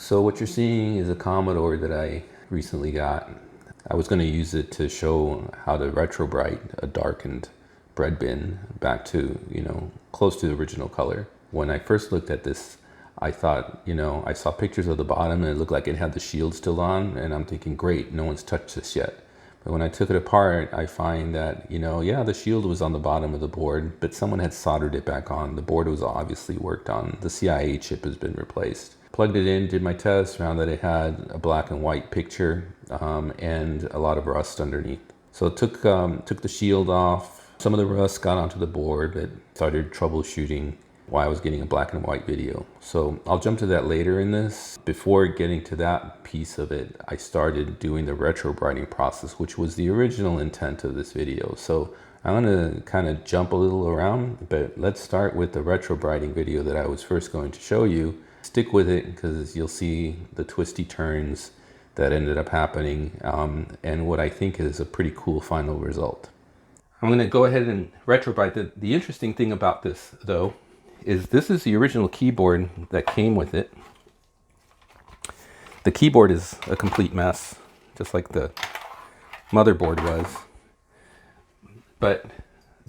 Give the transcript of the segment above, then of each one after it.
So what you're seeing is a Commodore that I recently got. I was going to use it to show how to retrobright a darkened bread bin back to, close to the original color. When I first looked at this, I thought, I saw pictures of the bottom and it looked like it had the shield still on, and I'm thinking, great, no one's touched this yet. But when I took it apart, I find that, yeah, the shield was on the bottom of the board, but someone had soldered it back on. The board was obviously worked on. The CIA chip has been replaced. Plugged it in, did my test, found that it had a black and white picture and a lot of rust underneath. So took the shield off. Some of the rust got onto the board, but started troubleshooting why I was getting a black and white video. So I'll jump to that later in this. Before getting to that piece of it, I started doing the retrobrighting process, which was the original intent of this video. So I'm gonna kind of jump a little around, but let's start with the retrobrighting video that I was first going to show you. Stick with it because you'll see the twisty turns that ended up happening and what I think is a pretty cool final result. I'm going to go ahead and retrobright. The interesting thing about this, though, is this is the original keyboard that came with it. The keyboard is a complete mess, just like the motherboard was. But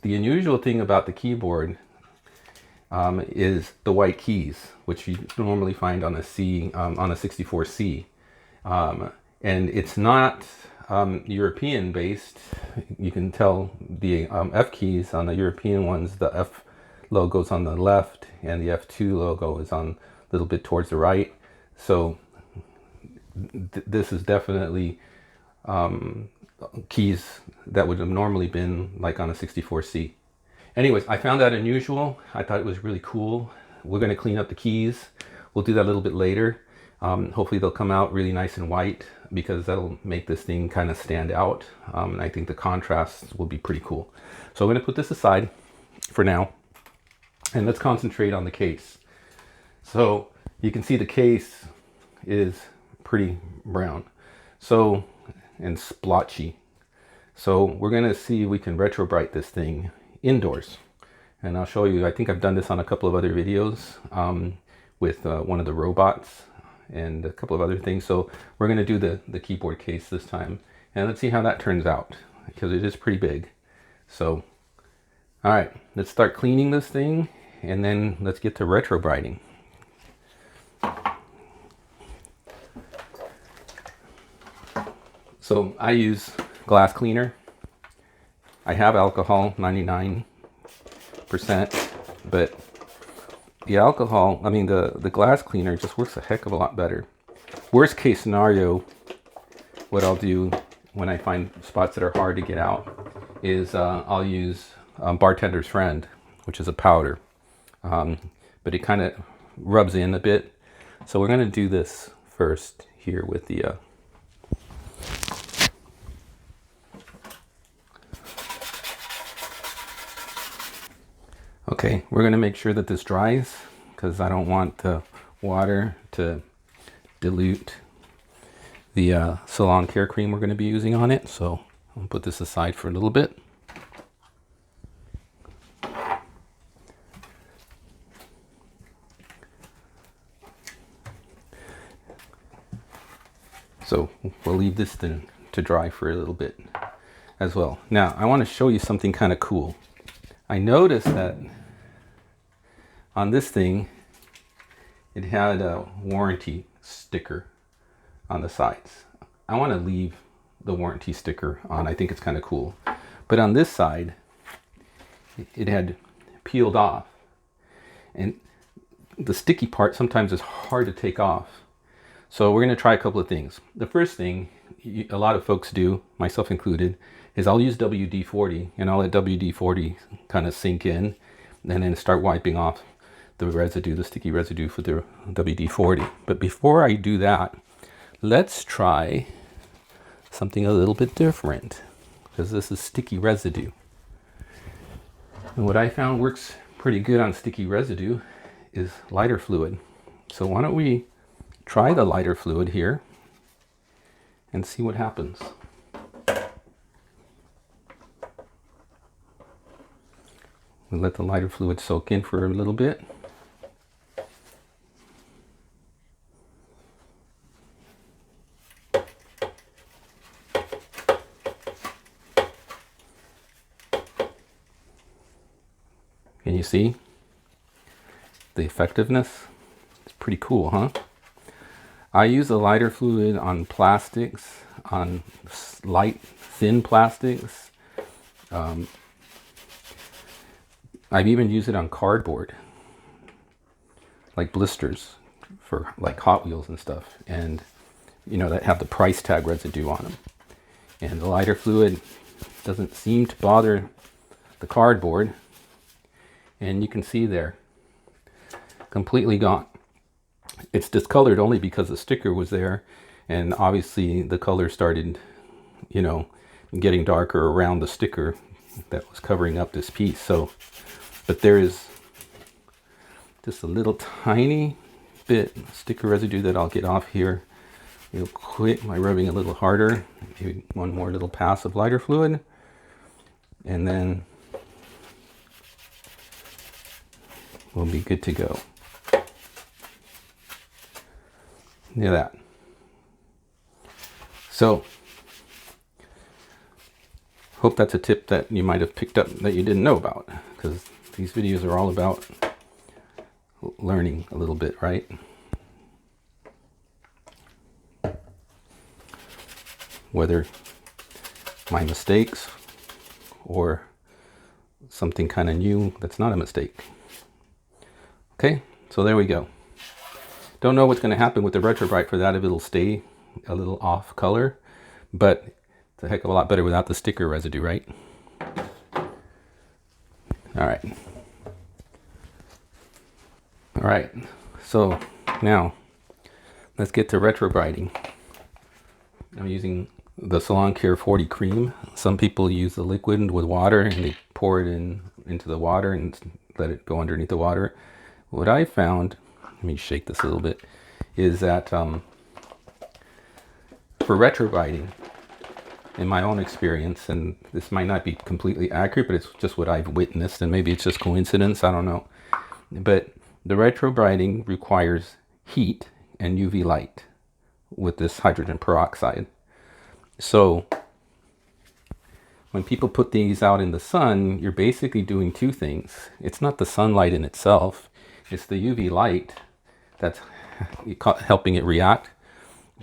the unusual thing about the keyboard is the white keys, which you normally find on a on a 64C. And it's not European based. You can tell the F keys on the European ones, the F logo's on the left and the F2 logo is on a little bit towards the right. So this is definitely keys that would have normally been like on a 64C. Anyways, I found that unusual. I thought it was really cool. We're going to clean up the keys. We'll do that a little bit later. Hopefully they'll come out really nice and white because that'll make this thing kind of stand out. And I think the contrasts will be pretty cool. So I'm going to put this aside for now and let's concentrate on the case. So you can see the case is pretty brown and splotchy. So we're going to see if we can retrobright this thing indoors. And I'll show you, I think I've done this on a couple of other videos with one of the robots and a couple of other things. So we're going to do the keyboard case this time. And let's see how that turns out because it is pretty big. So, all right, let's start cleaning this thing and then let's get to retrobrighting. So I use glass cleaner. I have alcohol, 99%, but the alcohol, the glass cleaner just works a heck of a lot better. Worst case scenario, what I'll do when I find spots that are hard to get out is I'll use Bartender's Friend, which is a powder, but it kind of rubs in a bit. So we're going to do this first here with the okay, we're going to make sure that this dries because I don't want the water to dilute the salon care cream we're going to be using on it. So I'll put this aside for a little bit. So we'll leave this to dry for a little bit as well. Now I want to show you something kind of cool. I noticed that on this thing, it had a warranty sticker on the sides. I want to leave the warranty sticker on. I think it's kind of cool. But on this side, it had peeled off. And the sticky part sometimes is hard to take off. So we're going to try a couple of things. The first thing a lot of folks do, myself included, is I'll use WD-40 and I'll let WD-40 kind of sink in and then start wiping off the residue, the sticky residue for the WD-40. But before I do that, let's try something a little bit different because this is sticky residue. And what I found works pretty good on sticky residue is lighter fluid. So why don't we try the lighter fluid here and see what happens. We'll let the lighter fluid soak in for a little bit. Can you see the effectiveness? It's pretty cool, huh? I use a lighter fluid on plastics, on light, thin plastics. I've even used it on cardboard, like blisters for like Hot Wheels and stuff, and you know, that have the price tag residue on them. And the lighter fluid doesn't seem to bother the cardboard, and you can see there, completely gone. It's discolored only because the sticker was there, and obviously the color started, you know, getting darker around the sticker that was covering up this piece. So, but there is just a little tiny bit of sticker residue that I'll get off here real quick by rubbing a little harder. Maybe one more little pass of lighter fluid, and then we'll be good to go. Look at that. So, hope that's a tip that you might have picked up that you didn't know about, because these videos are all about learning a little bit, right? Whether my mistakes or something kind of new that's not a mistake. Okay, so there we go. Don't know what's going to happen with the Retrobright for that, if it'll stay a little off color, but it's a heck of a lot better without the sticker residue, right? All right, so now let's get to Retrobrighting. I'm using the Salon Care 40 cream. Some people use the liquid with water and they pour it into the water and let it go underneath the water. What I found, let me shake this a little bit, is that for Retrobrighting, in my own experience, and this might not be completely accurate, but it's just what I've witnessed, and maybe it's just coincidence, I don't know. But the Retrobrighting requires heat and UV light with this hydrogen peroxide. So when people put these out in the sun, you're basically doing two things. It's not the sunlight in itself, it's the UV light that's helping it react,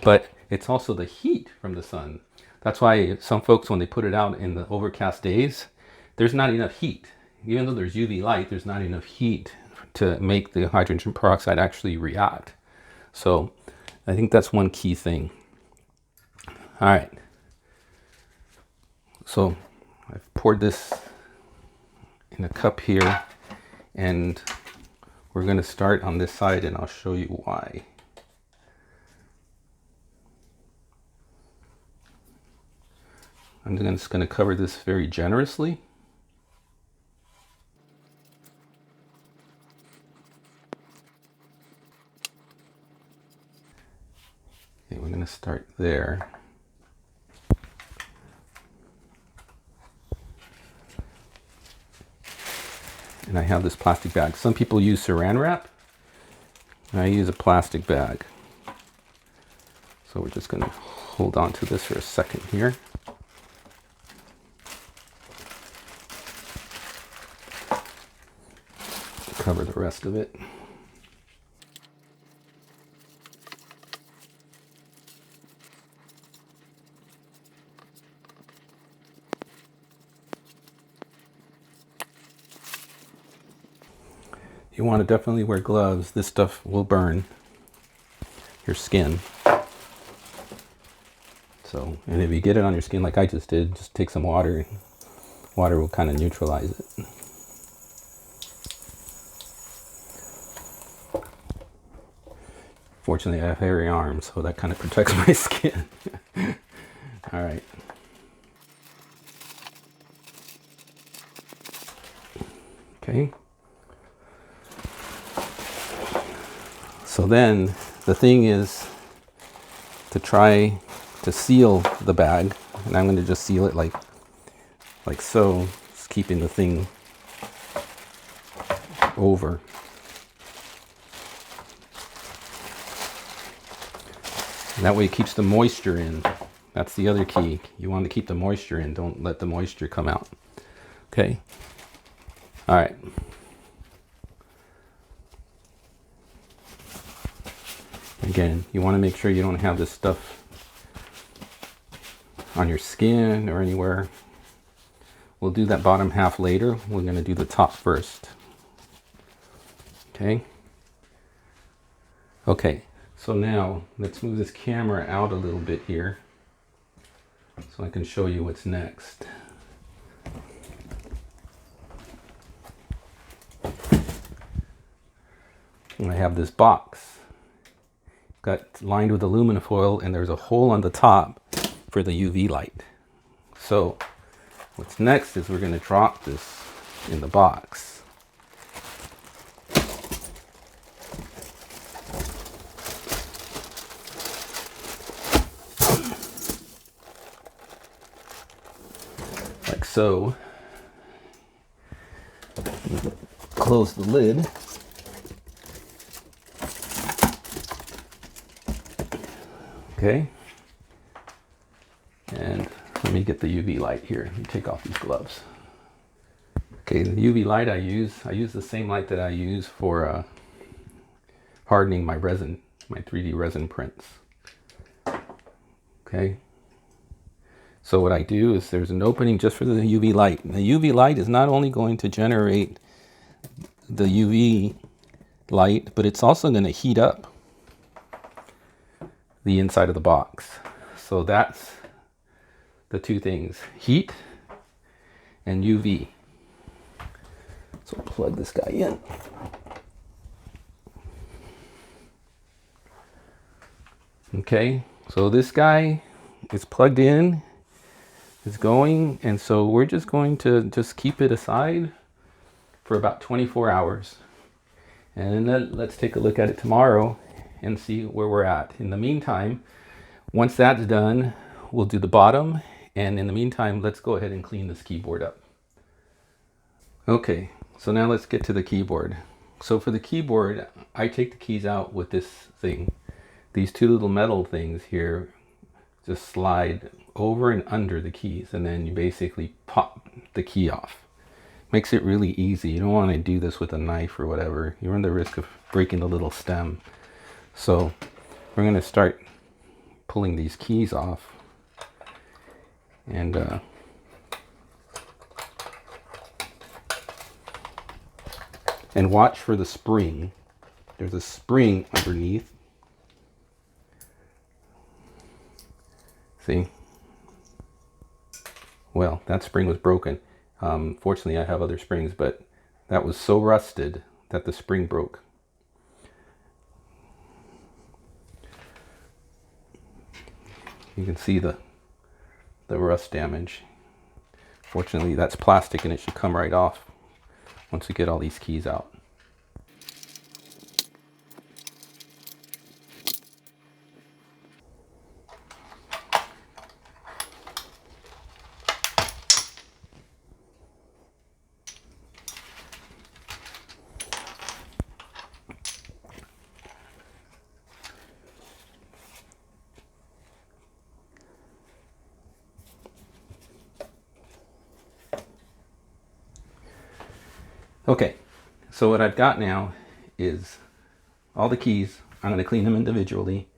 but it's also the heat from the sun. That's why some folks, when they put it out in the overcast days, there's not enough heat. Even though there's UV light, there's not enough heat to make the hydrogen peroxide actually react. So I think that's one key thing. All right. So I've poured this in a cup here, and we're going to start on this side, and I'll show you why. I'm just going to cover this very generously. Okay, we're going to start there. And I have this plastic bag. Some people use saran wrap. I use a plastic bag. So we're just going to hold on to this for a second here. Cover the rest of it. You want to definitely wear gloves. This stuff will burn your skin. So, and if you get it on your skin like I just did, just take some water. Water will kind of neutralize it. Fortunately, I have hairy arms, so that kind of protects my skin. All right. Okay. So then the thing is to try to seal the bag, and I'm going to just seal it like so, just keeping the thing over. And that way it keeps the moisture in. That's the other key. You want to keep the moisture in. Don't let the moisture come out. Okay. All right. Again, you want to make sure you don't have this stuff on your skin or anywhere. We'll do that bottom half later. We're going to do the top first. Okay. Okay, so now let's move this camera out a little bit here so I can show you what's next. I have this box. Got lined with aluminum foil, and there's a hole on the top for the UV light. So what's next is we're going to drop this in the box. Like so. Close the lid. Okay. And let me get the UV light here. Let me take off these gloves. Okay, the UV light I use the same light that I use for hardening my resin, my 3D resin prints. Okay. So what I do is there's an opening just for the UV light. And the UV light is not only going to generate the UV light, but it's also going to heat up the inside of the box. So that's the two things, heat and UV. So plug this guy in. Okay, so this guy is plugged in, it's going, and so we're just going to just keep it aside for about 24 hours. And then let's take a look at it tomorrow and see where we're at. In the meantime, once that's done, we'll do the bottom. And in the meantime, let's go ahead and clean this keyboard up. Okay, so now let's get to the keyboard. So for the keyboard, I take the keys out with this thing. These two little metal things here just slide over and under the keys, and then you basically pop the key off. Makes it really easy. You don't want to do this with a knife or whatever. You run the risk of breaking the little stem. So we're going to start pulling these keys off. And watch for the spring. There's a spring underneath. See? Well, that spring was broken. Fortunately, I have other springs, but that was so rusted that the spring broke. You can see the rust damage. Fortunately, that's plastic and it should come right off once we get all these keys out. Okay, so what I've got now is all the keys. I'm going to clean them individually.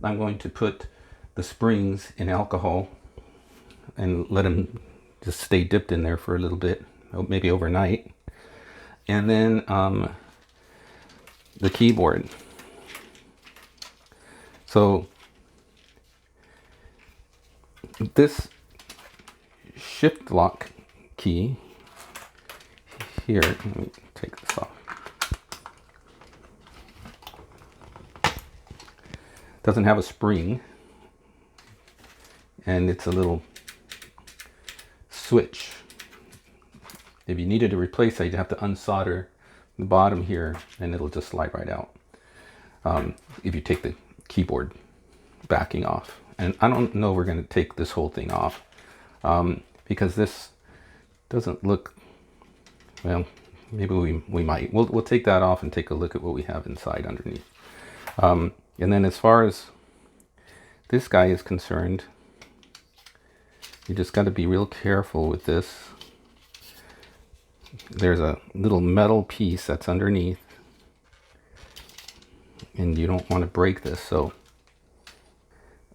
I'm going to put the springs in alcohol and let them just stay dipped in there for a little bit, maybe overnight. And then the keyboard. So this shift lock key here, let me take this off. Doesn't have a spring, and it's a little switch. If you needed to replace it, you'd have to unsolder the bottom here, and it'll just slide right out. If you take the keyboard backing off, and I don't know we're going to take this whole thing off because this doesn't look. Well, maybe we might. We'll take that off and take a look at what we have inside underneath. And then as far as this guy is concerned, you just got to be real careful with this. There's a little metal piece that's underneath. and you don't want to break this. So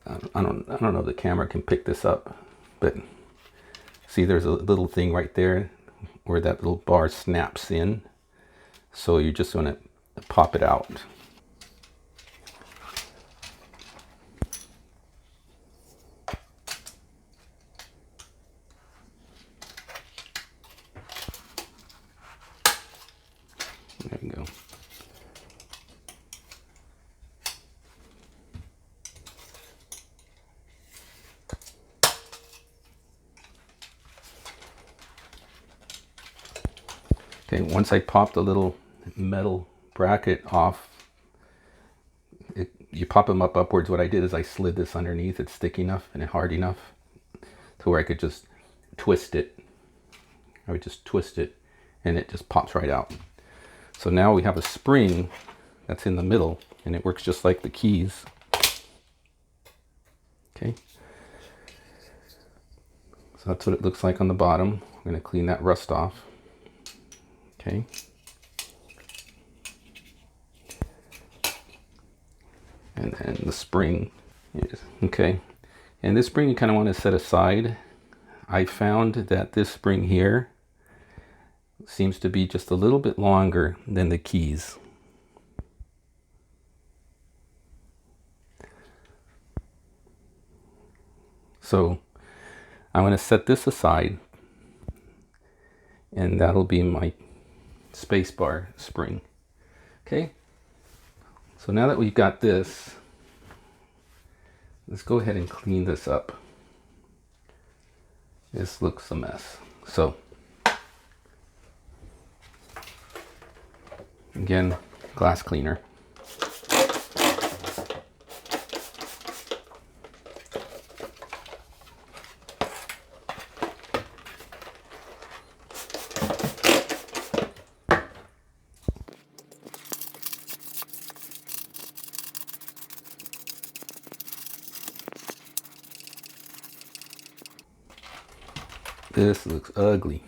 I don't know if the camera can pick this up, but see, there's a little thing right there where that little bar snaps in. So you're just going to pop it out. There you go. Okay, once I pop the little metal bracket off, you pop them up upwards. What I did is I slid this underneath. It's thick enough and hard enough to where I could just twist it. I would just twist it and it just pops right out. So now we have a spring that's in the middle and it works just like the keys. Okay. So that's what it looks like on the bottom. I'm going to clean that rust off. Okay. And then the spring is, okay. And this spring you kind of want to set aside. I found that this spring here seems to be just a little bit longer than the keys. So I'm going to set this aside, and that'll be my spacebar spring. Okay. So now that we've got this, let's go ahead and clean this up. This looks a mess. So again, glass cleaner. This looks ugly.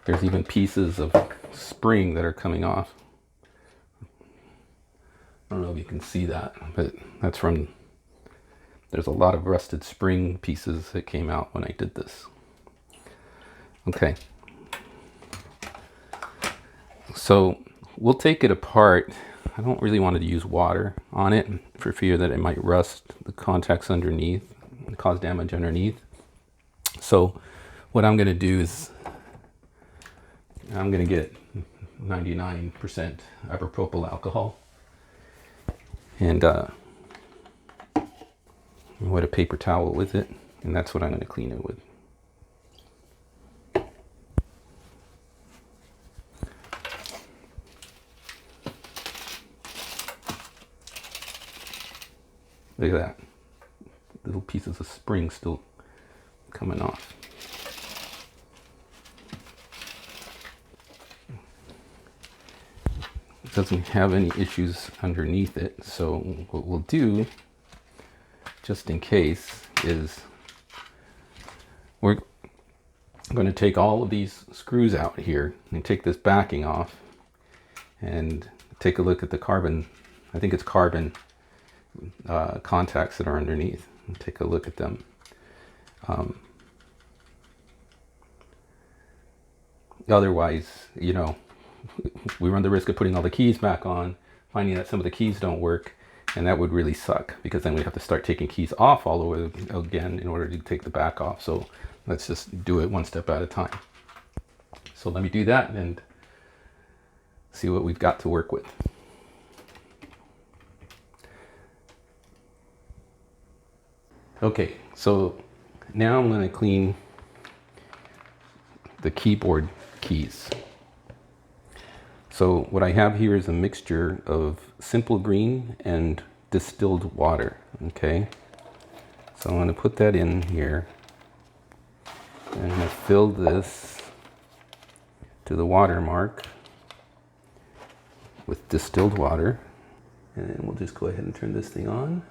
There's even pieces of spring that are coming off. I don't know if you can see that, but that's from, there's a lot of rusted spring pieces that came out when I did this. Okay. So we'll take it apart. I don't really want to use water on it for fear that it might rust the contacts underneath and cause damage underneath. So what I'm going to do is I'm going to get 99% isopropyl alcohol and wet a paper towel with it, and that's what I'm going to clean it with. Look at that. Little pieces of spring still coming off. It doesn't have any issues underneath it. So what we'll do, just in case, is we're going to take all of these screws out here and take this backing off and take a look at the carbon. I think it's carbon contacts that are underneath, and take a look at them. Otherwise, you know, we run the risk of putting all the keys back on, finding that some of the keys don't work, and that would really suck, because then we have to start taking keys off all over again in order to take the back off. So let's just do it one step at a time. So let me do that and see what we've got to work with. Okay, so now I'm going to clean the keyboard keys. So what I have here is a mixture of simple green and distilled water. Okay, so I'm going to put that in here. I'm going to fill this to the water mark with distilled water, and then we'll just go ahead and turn this thing on.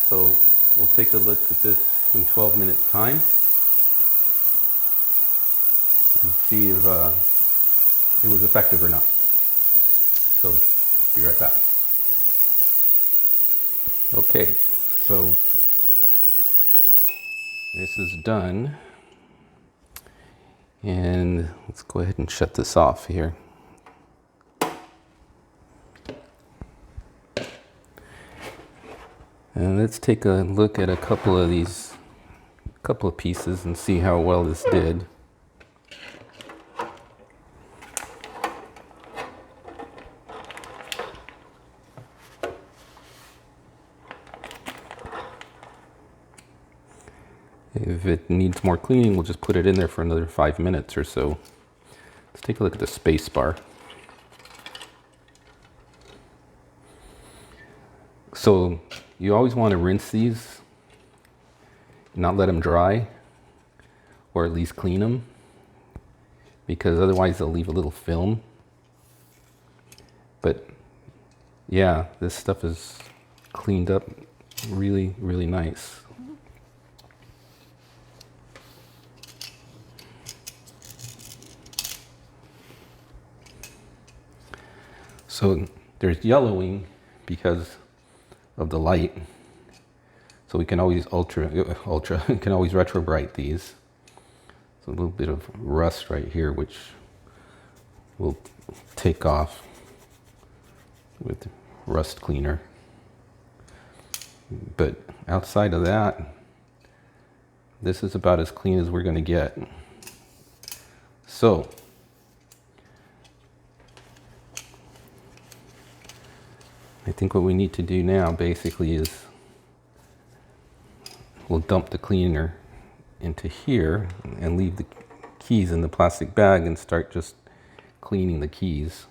So we'll take a look at this in 12 minutes time and see if it was effective or not. So be right back. Okay, so this is done, and let's go ahead and shut this off here. And let's take a look at a couple of pieces and see how well this did. If it needs more cleaning, we'll just put it in there for another 5 minutes or so. Let's take a look at the space bar. So you always want to rinse these, not let them dry, or at least clean them, because otherwise they'll leave a little film. But yeah, this stuff is cleaned up really, really nice. So there's yellowing because of the light. So we can always we can always retrobright these. So a little bit of rust right here, which we'll take off with rust cleaner. But outside of that, this is about as clean as we're going to get. So I think what we need to do now basically is we'll dump the cleaner into here and leave the keys in the plastic bag and start just cleaning the keys.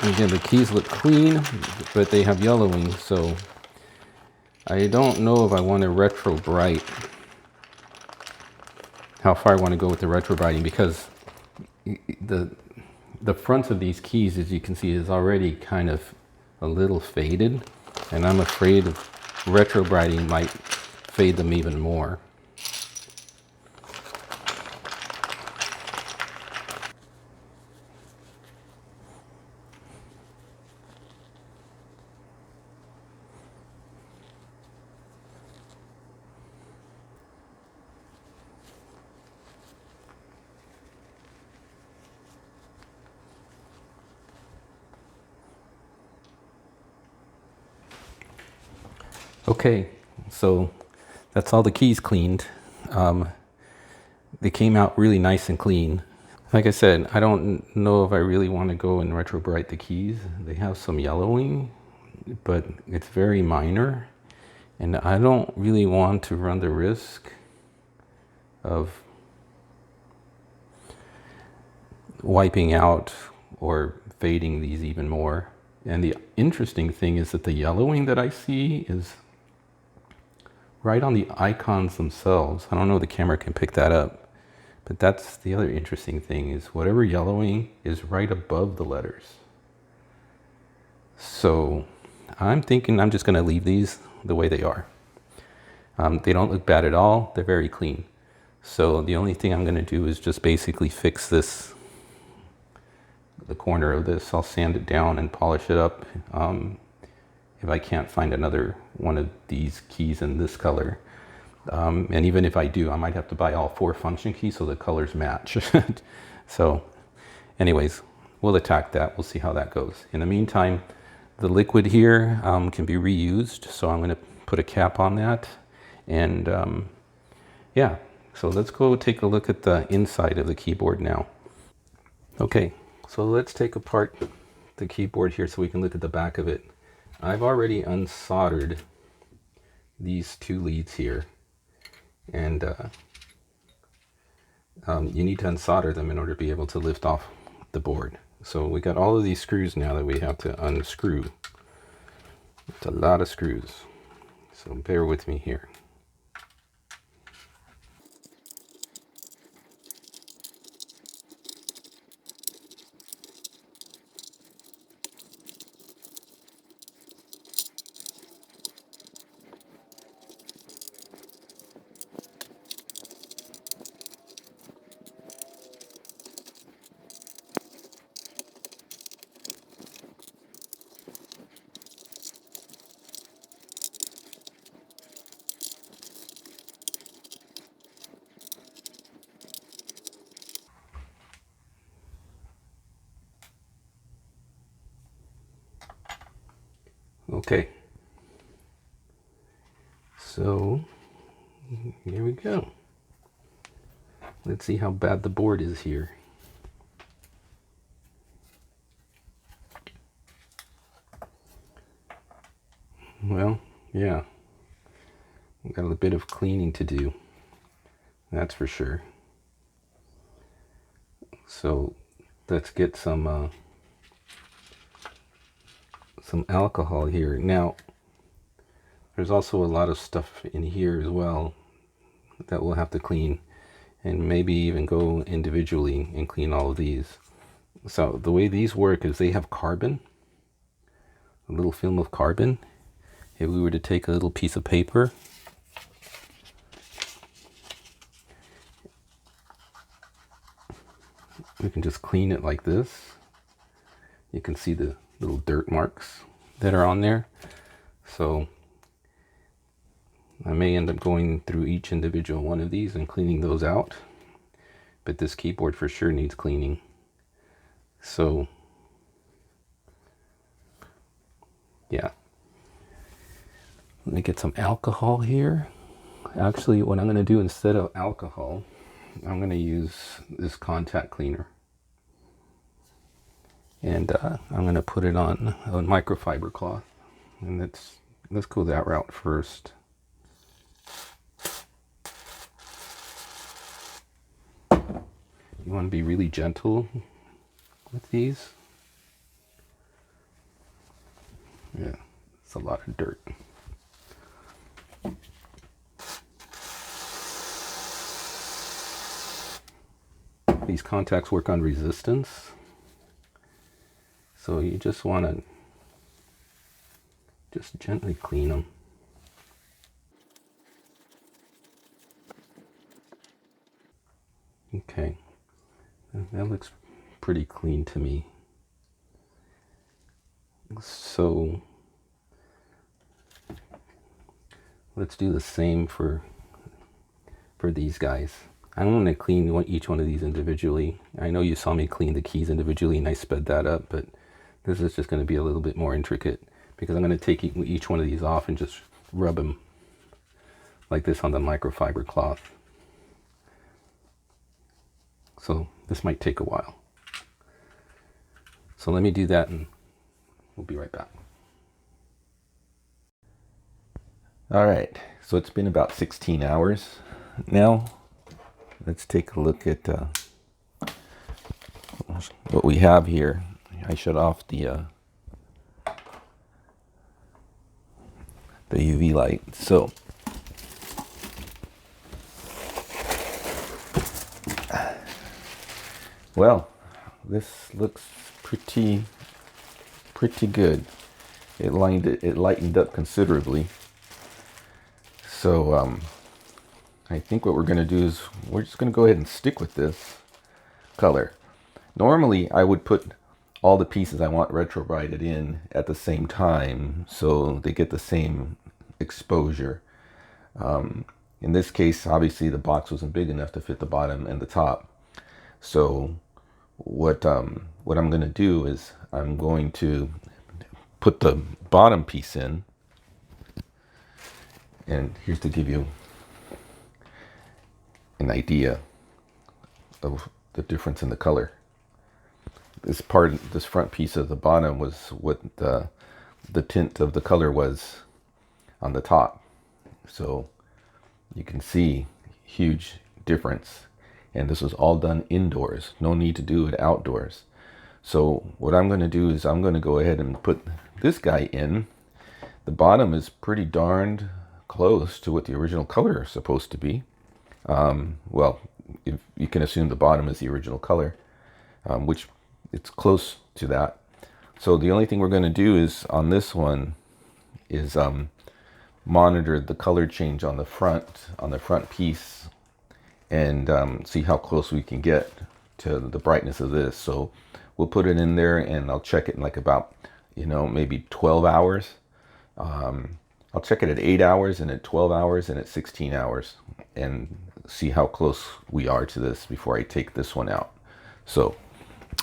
Again, the keys look clean, but they have yellowing, so I don't know if I want to retrobright, how far I want to go with the retrobrighting, because the fronts of these keys, as you can see, is already kind of a little faded, and I'm afraid of retrobrighting might fade them even more. Okay, so that's all the keys cleaned. They came out really nice and clean. Like I said, I don't know if I really want to go and retrobright the keys. They have some yellowing, but it's very minor. And I don't really want to run the risk of wiping out or fading these even more. And the interesting thing is that the yellowing that I see is right on the icons themselves. I don't know if the camera can pick that up, but that's the other interesting thing, is whatever yellowing is right above the letters. So I'm thinking I'm just going to leave these the way they are. They don't look bad at all. They're very clean. So the only thing I'm going to do is just basically fix this, the corner of this. I'll sand it down and polish it up. If I can't find another one of these keys in this color. And even if I do, I might have to buy all 4 function keys so the colors match. So anyways, we'll attack that. We'll see how that goes. In the meantime, the liquid here can be reused. So I'm going to put a cap on that. And yeah, so let's go take a look at the inside of the keyboard now. Okay, so let's take apart the keyboard here so we can look at the back of it. I've already unsoldered these 2 leads here, and you need to unsolder them in order to be able to lift off the board. So we got all of these screws now that we have to unscrew. It's a lot of screws, so bear with me here. Okay, so here we go. Let's see how bad the board is here. Well, yeah, we've got a bit of cleaning to do, that's for sure. So let's get some alcohol here. Now, there's also a lot of stuff in here as well that we'll have to clean, and maybe even go individually and clean all of these. So the way these work is they have carbon, a little film of carbon. If we were to take a little piece of paper we can just clean it like this. You can see the little dirt marks that are on there. So I may end up going through each individual one of these and cleaning those out, but this keyboard for sure needs cleaning. So yeah, let me get some alcohol here. Actually, what I'm going to do instead of alcohol, I'm going to use this contact cleaner, and I'm going to put it on a microfiber cloth, and let's go that route first. You want to be really gentle with these. Yeah, it's a lot of dirt. These contacts work on resistance, so you just want to just gently clean them. Okay, that looks pretty clean to me. So let's do the same for these guys. I'm going to clean each one of these individually. I know you saw me clean the keys individually and I sped that up, but this is just going to be a little bit more intricate because I'm going to take each one of these off and just rub them like this on the microfiber cloth. So this might take a while. So let me do that and we'll be right back. All right, so it's been about 16 hours now. Let's take a look at what we have here. I shut off the UV light. So well, this looks pretty good. It lightened up considerably. So I think what we're going to do is we're just going to go ahead and stick with this color. Normally I would put all the pieces I want retrobrighted in at the same time so they get the same exposure. In this case, obviously the box wasn't big enough to fit the bottom and the top. So what I'm going to do is I'm going to put the bottom piece in, and here's to give you an idea of the difference in the color. This front piece of the bottom was what the tint of the color was on the top. So you can see huge difference. And this was all done indoors. No need to do it outdoors. So what I'm going to do is I'm going to go ahead and put this guy in. The bottom is pretty darned close to what the original color is supposed to be. Well, if you can assume the bottom is the original color, which it's close to that. So the only thing we're going to do is on this one is monitor the color change on the front piece, and see how close we can get to the brightness of this. So we'll put it in there and I'll check it in like about, maybe 12 hours. I'll check it at 8 hours and at 12 hours and at 16 hours and see how close we are to this before I take this one out. So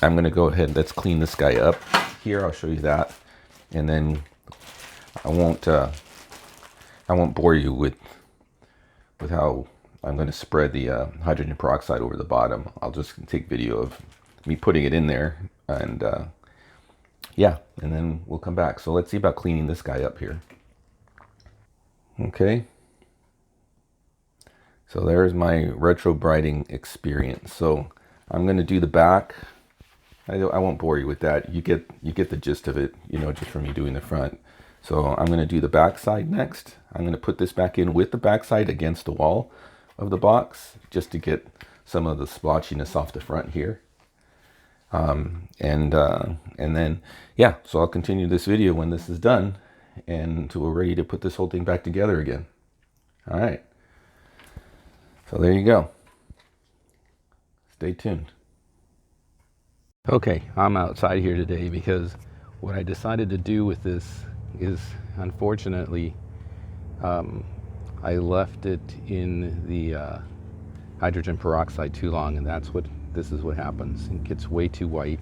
I'm going to go ahead, let's clean this guy up here. I'll show you that. And then I won't bore you with how I'm going to spread the hydrogen peroxide over the bottom. I'll just take video of me putting it in there, and yeah, and then we'll come back. So let's see about cleaning this guy up here. Okay. So there's my Retrobrighting experience. So I'm going to do the back. I won't bore you with that. You get the gist of it, just from me doing the front. So I'm going to do the back side next. I'm going to put this back in with the back side against the wall of the box, just to get some of the splotchiness off the front here. And then, yeah, so I'll continue this video when this is done, and we're ready to put this whole thing back together again. All right. So there you go. Stay tuned. Okay, I'm outside here today because what I decided to do with this is, unfortunately, I left it in the hydrogen peroxide too long, and this is what happens. It gets way too white,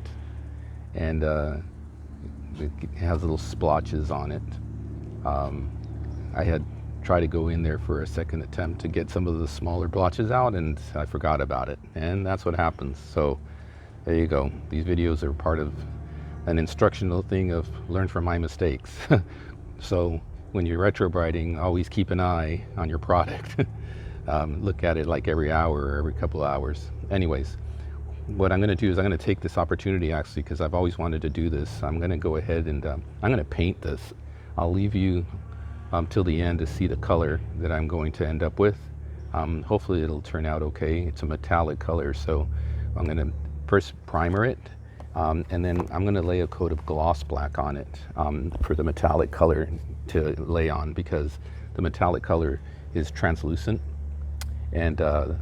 and it has little splotches on it. I had tried to go in there for a second attempt to get some of the smaller blotches out, and I forgot about it, and that's what happens. So there you go. These videos are part of an instructional thing of learn from my mistakes. So when you're retrobrighting, always keep an eye on your product. Look at it like every hour or every couple of hours. Anyways, what I'm going to do is I'm going to take this opportunity, actually, because I've always wanted to do this. I'm going to go ahead and I'm going to paint this. I'll leave you till the end to see the color that I'm going to end up with. Hopefully it'll turn out okay. It's a metallic color, so I'm going to first primer it, and then I'm going to lay a coat of gloss black on it for the metallic color to lay on, because the metallic color is translucent, and a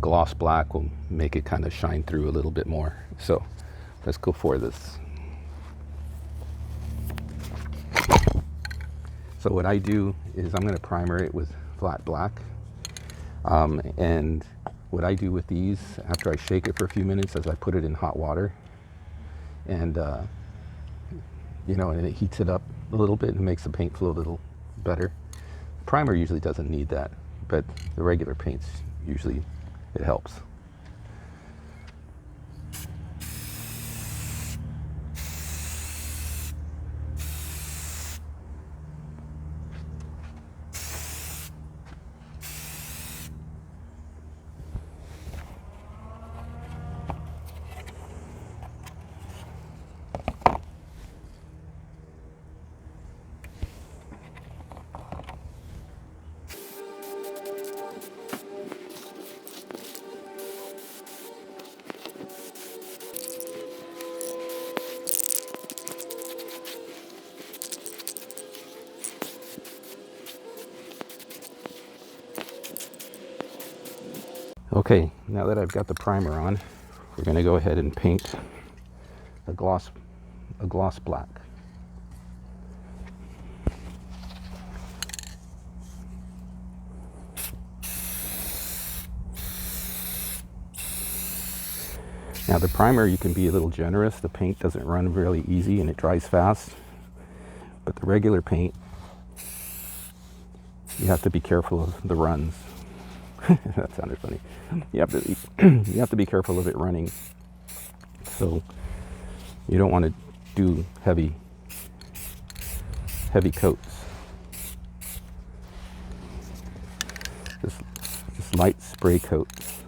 gloss black will make it kind of shine through a little bit more. So let's go for this. So what I do is I'm going to primer it with flat black, and what I do with these, after I shake it for a few minutes, is I put it in hot water, and and it heats it up a little bit and makes the paint flow a little better. Primer usually doesn't need that, but the regular paints, usually it helps. Okay, now that I've got the primer on, we're going to go ahead and paint a gloss black. Now the primer, you can be a little generous. The paint doesn't run really easy and it dries fast. But the regular paint, you have to be careful of the runs. That sounded funny. You have to be careful of it running. So you don't want to do heavy coats. Just light spray coats.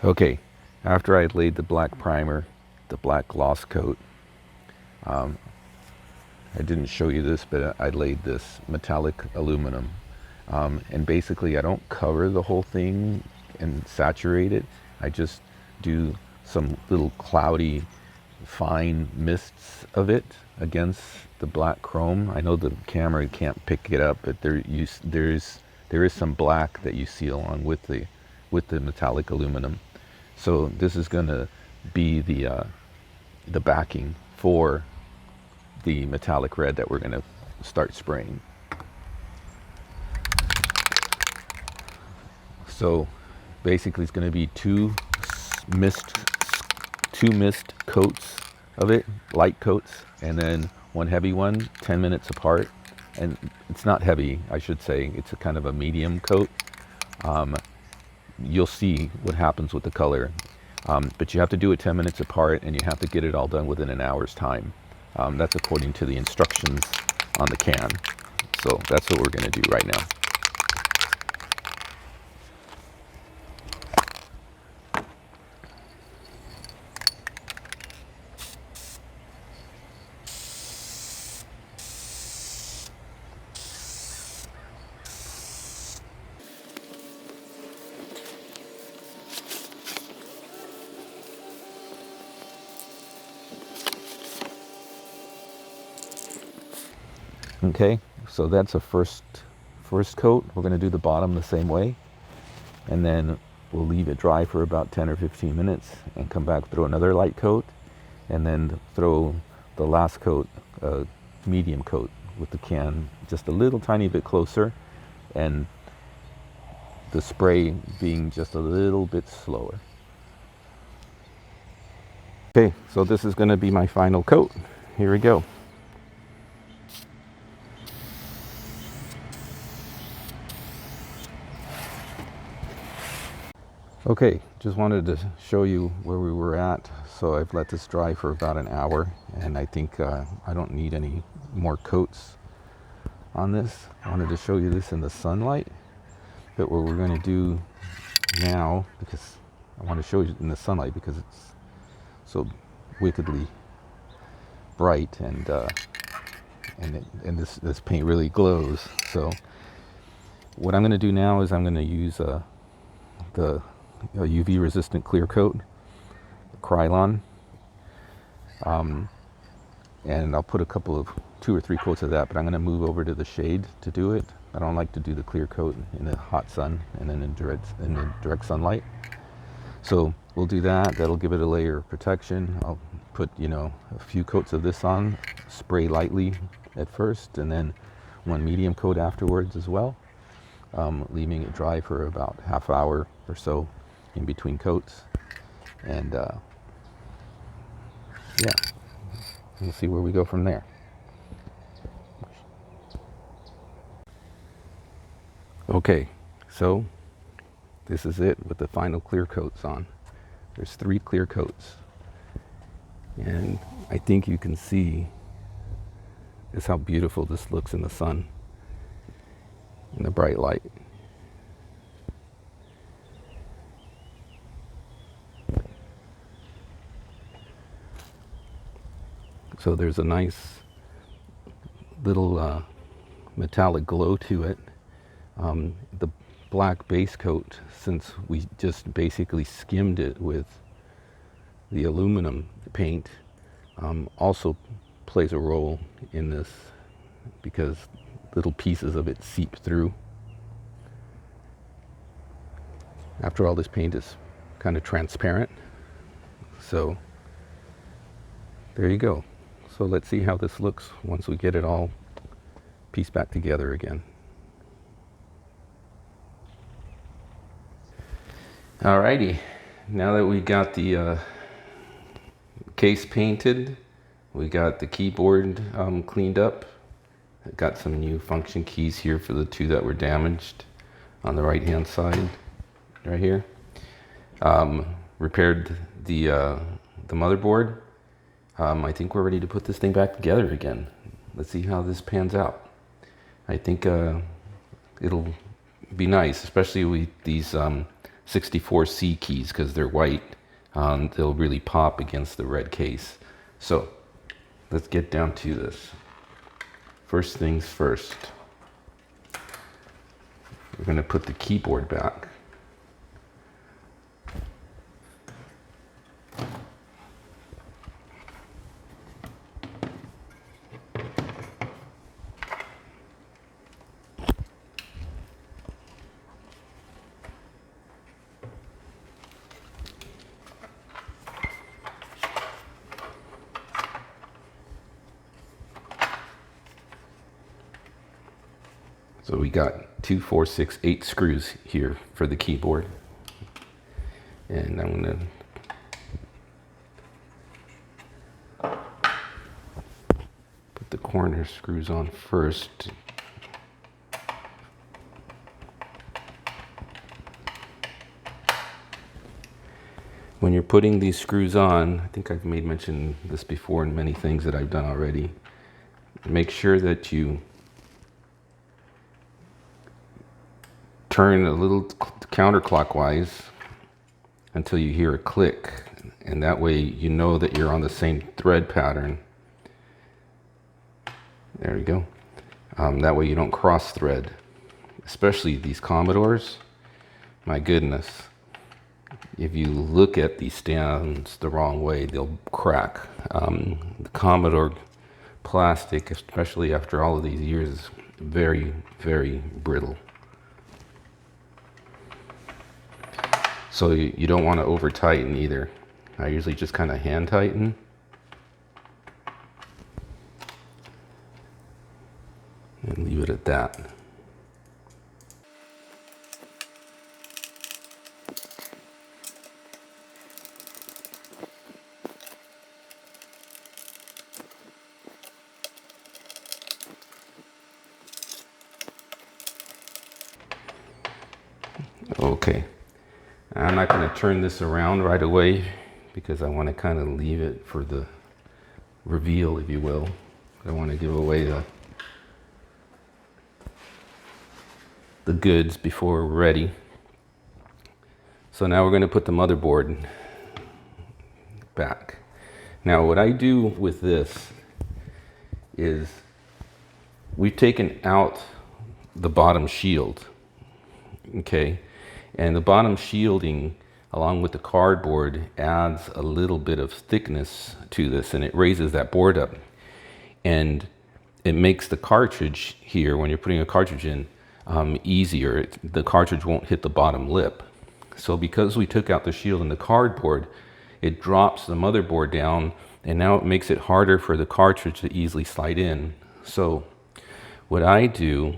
Okay, after I laid the black primer, the black gloss coat, I didn't show you this, but I laid this metallic aluminum. And basically I don't cover the whole thing and saturate it. I just do some little cloudy, fine mists of it against the black chrome. I know the camera can't pick it up, but there is some black that you see along with the metallic aluminum. So this is going to be the backing for the metallic red that we're going to start spraying. So basically it's going to be two mist coats of it, light coats, and then one heavy one, 10 minutes apart. And it's not heavy, I should say. It's a kind of a medium coat. You'll see what happens with the color. But you have to do it 10 minutes apart, and you have to get it all done within an hour's time. That's according to the instructions on the can. So that's what we're going to do right now. Okay, so that's a first coat. We're going to do the bottom the same way, and then we'll leave it dry for about 10 or 15 minutes and come back, throw another light coat, and then throw the last coat, a medium coat, with the can just a little tiny bit closer, and the spray being just a little bit slower. Okay, so this is going to be my final coat. Here we go. Okay, just wanted to show you where we were at. So I've let this dry for about an hour, and I think I don't need any more coats on this. I wanted to show you this in the sunlight. But what we're going to do now, because I want to show you in the sunlight because it's so wickedly bright, and this paint really glows. So what I'm going to do now is I'm going to use the UV resistant clear coat, Krylon, and I'll put a couple of 2 or 3 coats of that, but I'm going to move over to the shade to do it. I don't like to do the clear coat in the hot sun and then in the direct sunlight. So we'll do that. That'll give it a layer of protection. I'll put, a few coats of this on, spray lightly at first, and then one medium coat afterwards as well, leaving it dry for about half hour or so in between coats. And yeah, we'll see where we go from there. Okay, so this is it with the final clear coats on. There's 3 clear coats, and I think you can see just how beautiful this looks in the sun, in the bright light. So there's a nice little metallic glow to it. The black base coat, since we just basically skimmed it with the aluminum paint, also plays a role in this because little pieces of it seep through. After all, this paint is kind of transparent. So there you go. So let's see how this looks once we get it all pieced back together again. Alrighty, now that we got the case painted, we got the keyboard cleaned up. I got some new function keys here for the 2 that were damaged on the right hand side, right here. Repaired the motherboard. I think we're ready to put this thing back together again. Let's see how this pans out. I think it'll be nice, especially with these 64C keys because they're white. They'll really pop against the red case. So let's get down to this. First things first, we're going to put the keyboard back. So we got 2, 4, 6, 8 screws here for the keyboard. And I'm going to put the corner screws on first. When you're putting these screws on, I think I've made mention this before in many things that I've done already, make sure that you turn a little counterclockwise until you hear a click, and that way you know that you're on the same thread pattern. There we go. That way you don't cross thread, especially these Commodores. My goodness, if you look at these stands the wrong way, they'll crack. The Commodore plastic, especially after all of these years, is very, very brittle. So you don't want to over tighten either. I usually just kind of hand tighten. And leave it at that. Okay. I'm not going to turn this around right away because I want to kind of leave it for the reveal, if you will. I want to give away the goods before we're ready. So now we're going to put the motherboard back. Now what I do with this is we've taken out the bottom shield, okay? And the bottom shielding, along with the cardboard, adds a little bit of thickness to this, and it raises that board up. And it makes the cartridge here, when you're putting a cartridge in, easier. The cartridge won't hit the bottom lip. So because we took out the shield and the cardboard, it drops the motherboard down, and now it makes it harder for the cartridge to easily slide in. So what I do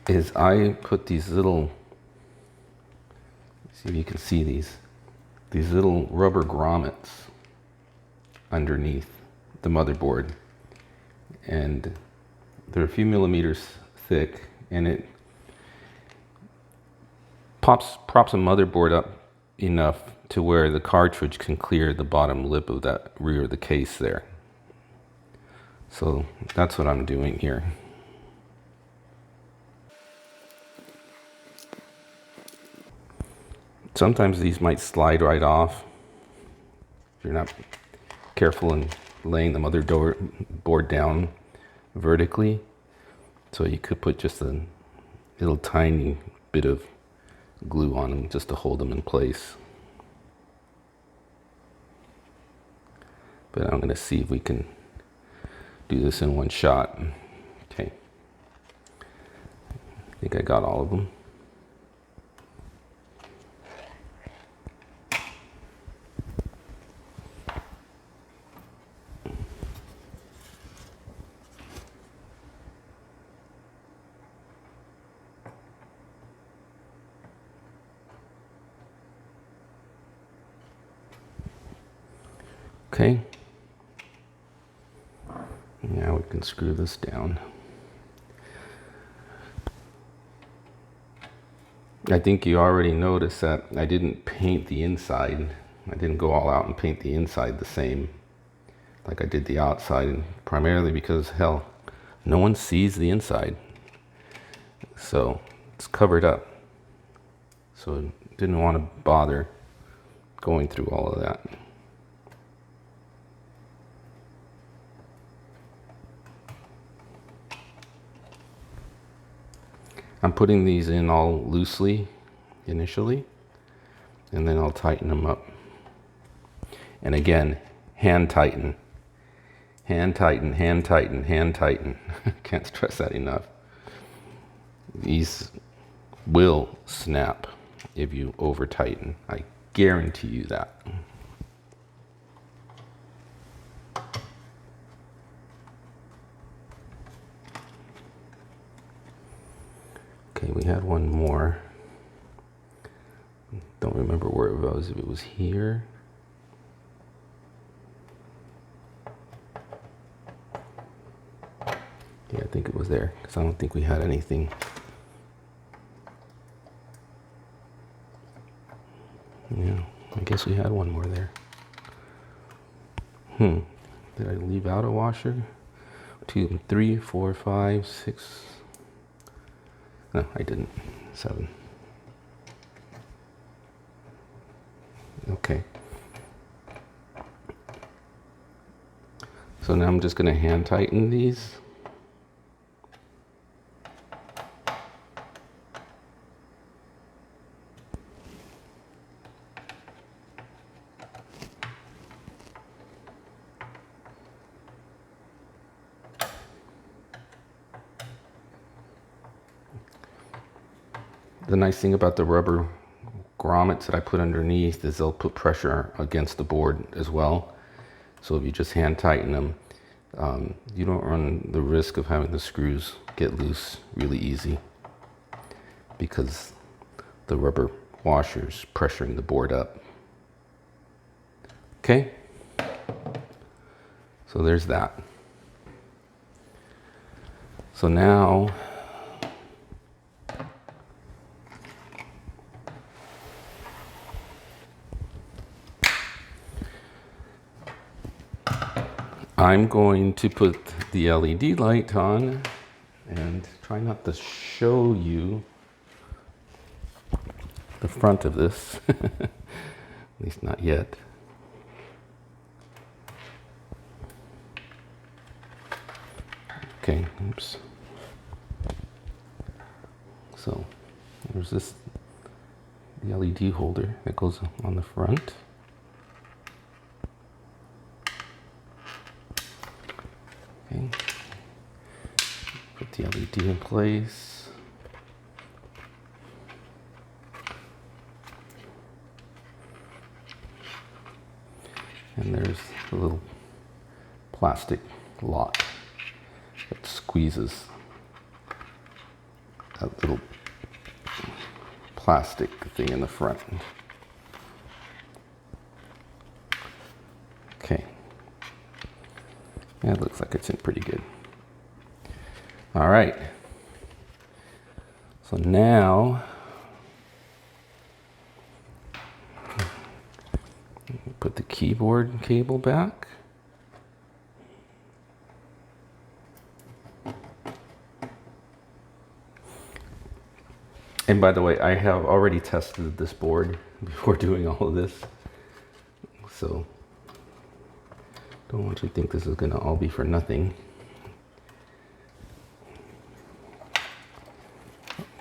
is I put these little, see if you can see these little rubber grommets underneath the motherboard, and they're a few millimeters thick, and it props a motherboard up enough to where the cartridge can clear the bottom lip of that rear of the case there. So that's what I'm doing here. Sometimes these might slide right off if you're not careful in laying the motherboard down vertically. So you could put just a little tiny bit of glue on them just to hold them in place. But I'm going to see if we can do this in one shot. Okay. I think I got all of them. Okay, now we can screw this down. I think you already noticed that I didn't paint the inside. I didn't go all out and paint the inside the same like I did the outside, and primarily because, hell, no one sees the inside. So it's covered up. So I didn't want to bother going through all of that. I'm putting these in all loosely initially, and then I'll tighten them up. And again, hand tighten. Hand tighten, hand tighten, hand tighten. Can't stress that enough. These will snap if you over tighten. I guarantee you that. Okay, we had one more. Don't remember where it was, if it was here. Yeah, I think it was there, because I don't think we had anything. Yeah, I guess we had one more there. Did I leave out a washer? 2, 3, 4, 5, 6. No, I didn't. 7. Okay. So now I'm just going to hand tighten these. The nice thing about the rubber grommets that I put underneath is they'll put pressure against the board as well. So if you just hand tighten them, you don't run the risk of having the screws get loose really easy, because the rubber washer's pressuring the board up. Okay, so there's that. So now I'm going to put the LED light on and try not to show you the front of this, at least not yet. Okay, oops. So there's the LED holder that goes on the front. Okay. Put the LED in place. And there's a little plastic lock that squeezes that little plastic thing in the front. Okay. Yeah, it looks like it's in pretty good. All right. So now put the keyboard cable back. And by the way, I have already tested this board before doing all of this. So don't want you to think this is going to all be for nothing.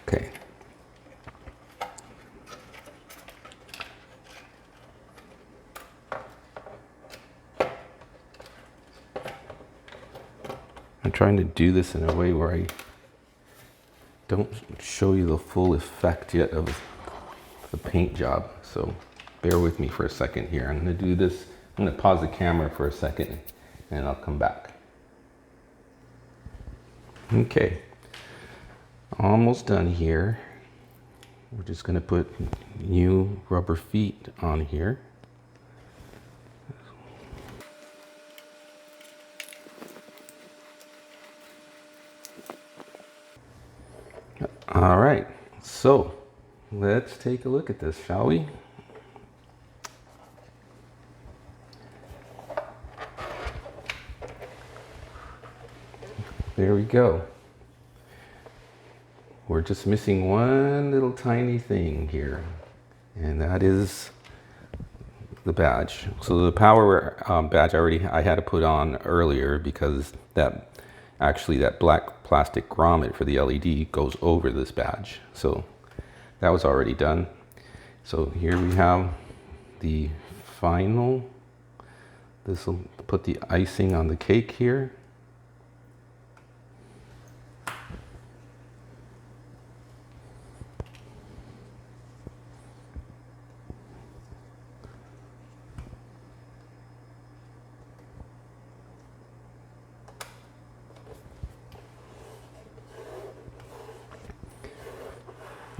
Okay. I'm trying to do this in a way where I don't show you the full effect yet of the paint job. So bear with me for a second here. I'm going to do this. I'm going to pause the camera for a second and I'll come back. Okay. Almost done here. We're just going to put new rubber feet on here. All right, so let's take a look at this, shall we? there we go. We're just missing one little tiny thing here, and that is the badge. So the power badge I had to put on earlier because that black plastic grommet for the LED goes over this badge. So that was already done. So here we have the final. This will put the icing on the cake here.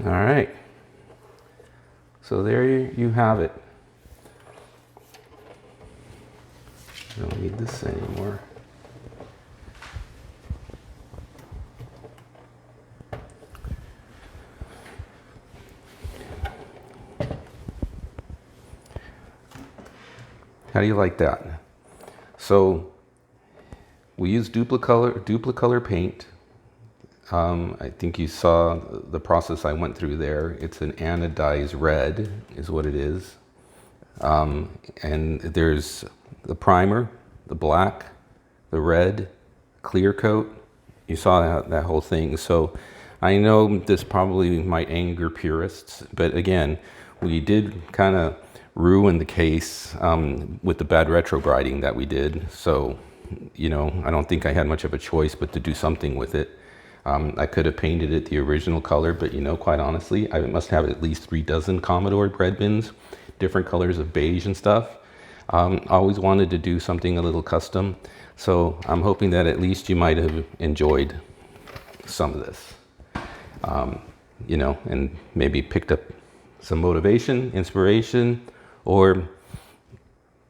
All right, so there you have it. I don't need this anymore. How do you like that? So we use duplicolor paint. I think you saw the process I went through there. It's an anodized red is what it is. And there's the primer, the black, the red, clear coat. You saw that whole thing. So I know this probably might anger purists, but again, we did kind of ruin the case with the bad retrobrighting that we did. So, you know, I don't think I had much of a choice but to do something with it. I could have painted it the original color, but you know, quite honestly, I must have at least 3 dozen Commodore bread bins, different colors of beige and stuff. I always wanted to do something a little custom, so I'm hoping that at least you might have enjoyed some of this, you know, and maybe picked up some motivation, inspiration, or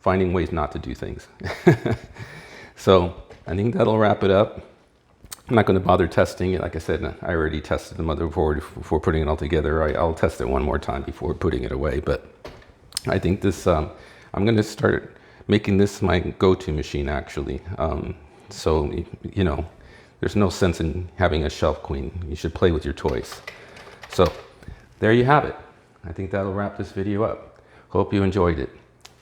finding ways not to do things. So I think that'll wrap it up. I'm not going to bother testing it. Like I said, I already tested the motherboard before putting it all together. I'll test it one more time before putting it away. But I think this, I'm going to start making this my go-to machine, actually. So, you know, there's no sense in having a shelf queen. You should play with your toys. So there you have it. I think that'll wrap this video up. Hope you enjoyed it.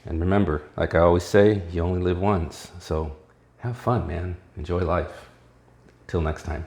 And remember, like I always say, you only live once. So have fun, man. Enjoy life. Till next time.